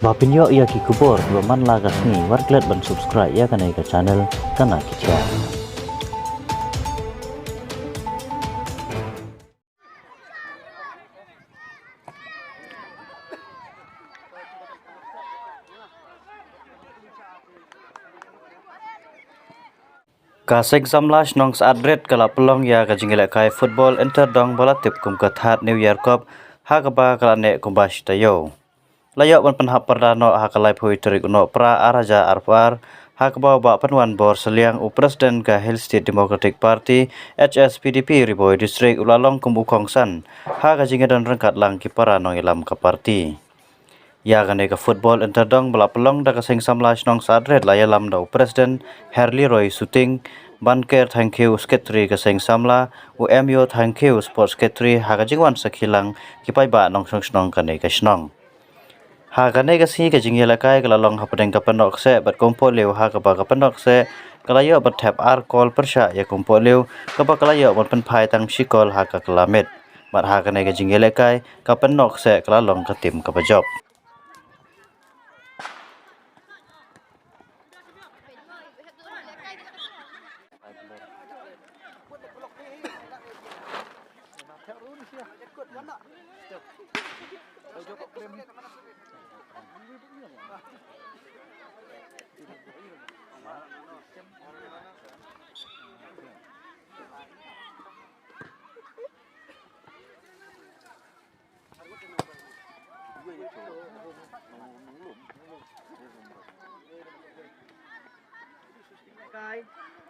Bapinyo ia ki kubur baman lagas ni warklet ban subscribe ya kanai ke channel kana kicha. Kasek samlas nong adret kala pelong ya ka jingile kai football inter dong bola tip kum kathat New Year Cup ha ka ba kala ne kumbash tayo. Layok ban penhap perdano ha kalai phui terik no pra araja arfar ha ka ba penwan bor seliang u presiden ka Hill State Democratic Party HSPDP Riboy District ulalong kumbu kongsan ha ka jingile dan rengkat lang ki para nong ilam ka parti. Ya gane ka football interdong bala pelong da kasing samlas nong sadret la yalam da presiden Herli Roy Suting banker thank you sekretari kasing samla UMU thank you sports sekretari haga jingwan sakilang kipai ba nong snong kane ka snong ha gane ka si ka jingyela kai kala long hapadeng ka panok se bat kompo leu ha ka ba ka panok se kala yo bat tap ar call persha ya kompo leu ka ba kala yo bat pen phai tang shikol ha ka klamet mat ha gane ka jingyela kai ka panok se kala long ka tim ka ba job.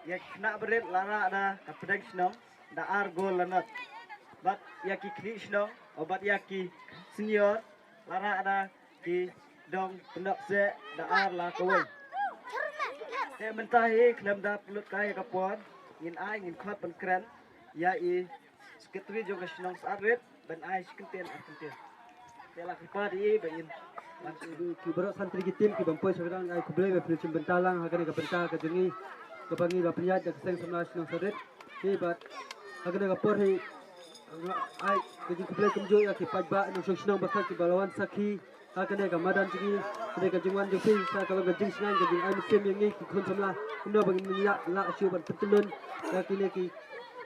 Ya nak berit lara ada kapedeng snong da ar gol lanat bat ya ki kni snong obat ya ki senior lara ada ki dong pendak se da ar la kawai he mentahi klem da pulut kai kapon ngin ai ngin khot pen kran ya i sekretari jo snong sadret ben ai skenten akenten tela ki padi ben ki berok santri ki tim ki bampoi sekarang ai kublai be prisim bentalang hagane ka benta ka jengi kepangi bapriat jak seng samlas nang sadet he bat agane kapor he ai kejing kublai kumjo ya ki pajba nang sosnang basat ki balawan sakhi agane ka madan tigi kene ka jingwan jopi sa kalau ka jing snang ka jing ai musim yang ni ki khon samla kumno bagi niya la asyu bat petulun ya kini ki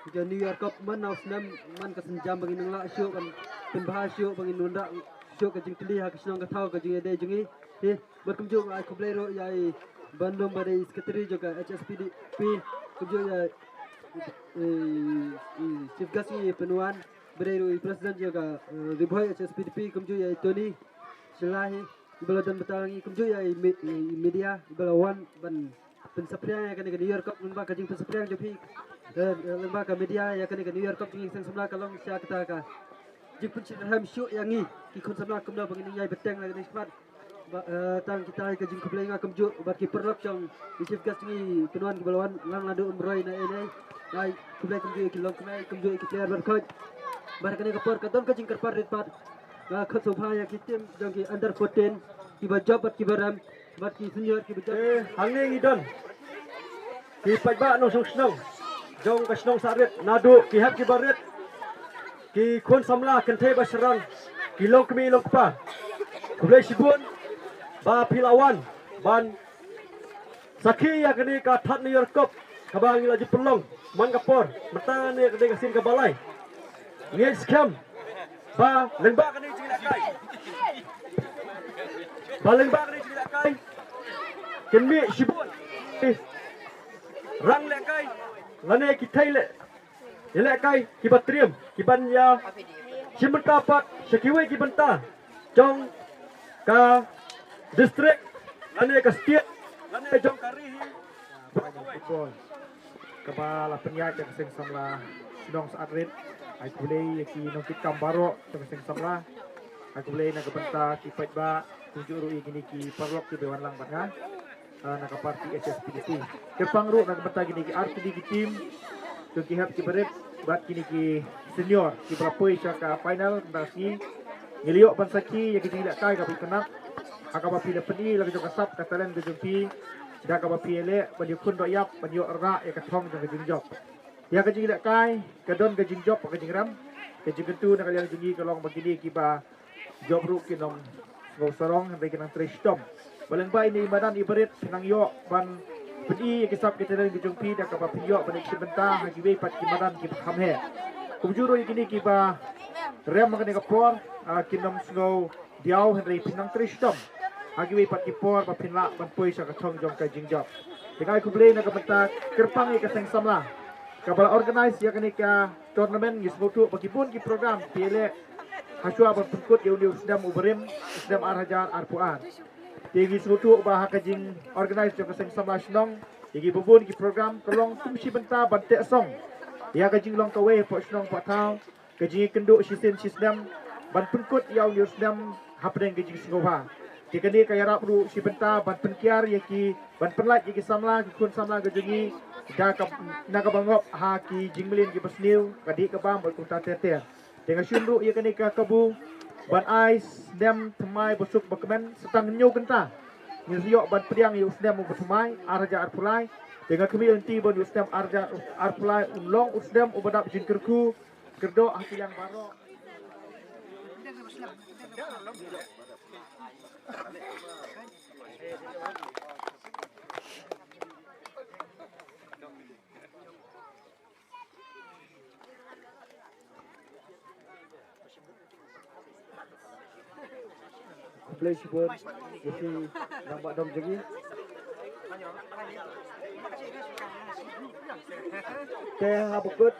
ke New Year Cup man naus nam man ka senjam bagi nang la asyu kan penbahasyo bagi nunda syo ka jing tili ha ka snang ka thau ka jing ade jingi he bat kumjo ai kublai ro ya Bandung pada sekretari juga HSPDP kerja ya Chief Gasi penuan bereru presiden juga Riboy HSPDP kerja ya Tony Selahi ibala dan betalangi kerja ya media ibala wan ban pensapriang ya kan New Year Cup lembaga jing pensapriang jopi lembaga media ya kan New Year Cup jing sang semla kalong sia kita ka jing pencerahan syuk yang ni ki kon semla kumna bangini yai beteng lagi nisbat tang kita ke jing kublai ngakam juk bat ki perlok chong chief guest ni penuan ki balawan lang ladu umroi na enai nai kublai kum juk ki long kumai kum juk ki player bar khoj bar kane ka por ka don ka jing kar par rit pat ga khat sobha ya ki tim jong ki under 14 ki ba job bat ki baram bat ki senior ki bejab hang ne ngi don ki pajba no song snong jong ka snong saret nadu ki hap ki baret ki khon samla kan the basran ki long kmi long pa kublai sibun ba pilawan ban sakhi ya kini ka that New Year Cup kabang lagi pelong man kapor mata ne kini kasin ka balai ngi scam ba lengba kini jilakai ba lengba kini jilakai kini sibun rang lekai lane ki thaile lekai ki batrium ki ban ya simenta pat sekiwe ki benta jong ka distrik lane ka state lane jong kari football kepala penyak yang sing samla nong sadrit ai kulei ki nong kitam baro sing samla ai kulei na kabenta ki pajba tunjuk ru gini ki parlok ki bewan lang banga na ka parti HSPDP kepang ru na kabenta gini ki RTD ki tim to ki hap ki beret bat kini ki senior ki berapoi ka final ndasi ngiliok pansaki ya ki tidak kai ka kenap akaba pila peni lagi jo kasap katalen de jumpi da ka bapi ele bani kun do yap bani ra ya ka thong de jing job ya ka jing dak kai ka don ka jing job ka jing ram ka jing tu na ka yang jingi ka long begini ki ba job ru ki nong ngau sarong hendak kenang tristom. Balang ba ini badan ibarit kenang yo ban pedi kisap kita dan kejumpi dak apa pinyo ban sebentar hagi we pat kimadan ki khamhe. Kumjuro ikini ki ba rem makane kapor kinom snow diau hendak pinang tristom. Hagi we pat kipor ba pinla ban poi sa katong jong ka jingjop. Dengan kumple na kapenta kerpang ika seng samla. Kapala organize ya kanika tournament gis mutu pagipun ki program pile haswa berpengkut ya undi usdam uberim usdam arhajar arpuan. Tegi mutu bah kajing organize jong seng samla snong tegi bubun ki program kelong tumsi benta bante song. Ya kajing long kawe po snong patau kajing kenduk sisen sisdam ban pengkut ya undi usdam hapdeng kajing singoha. Jika ni kaya rap ru si benta ban penkiar ya ki ban penlat ya ki samla ki kun samla kajingi dah nak bangop ha ki jingmelin ki pasniu kadi ke bang berkunta tete dengan syunduk ia kini ke kabu ban ais dem temai besuk berkemen setang nyu kenta nyriok ban priang yu usdem bertemai arja arpulai dengan kemi enti ban usdem arja arpulai ulong usdem ubadap jin kerku kerdo hati yang barok. Play support jadi nampak dom jadi kayak habukut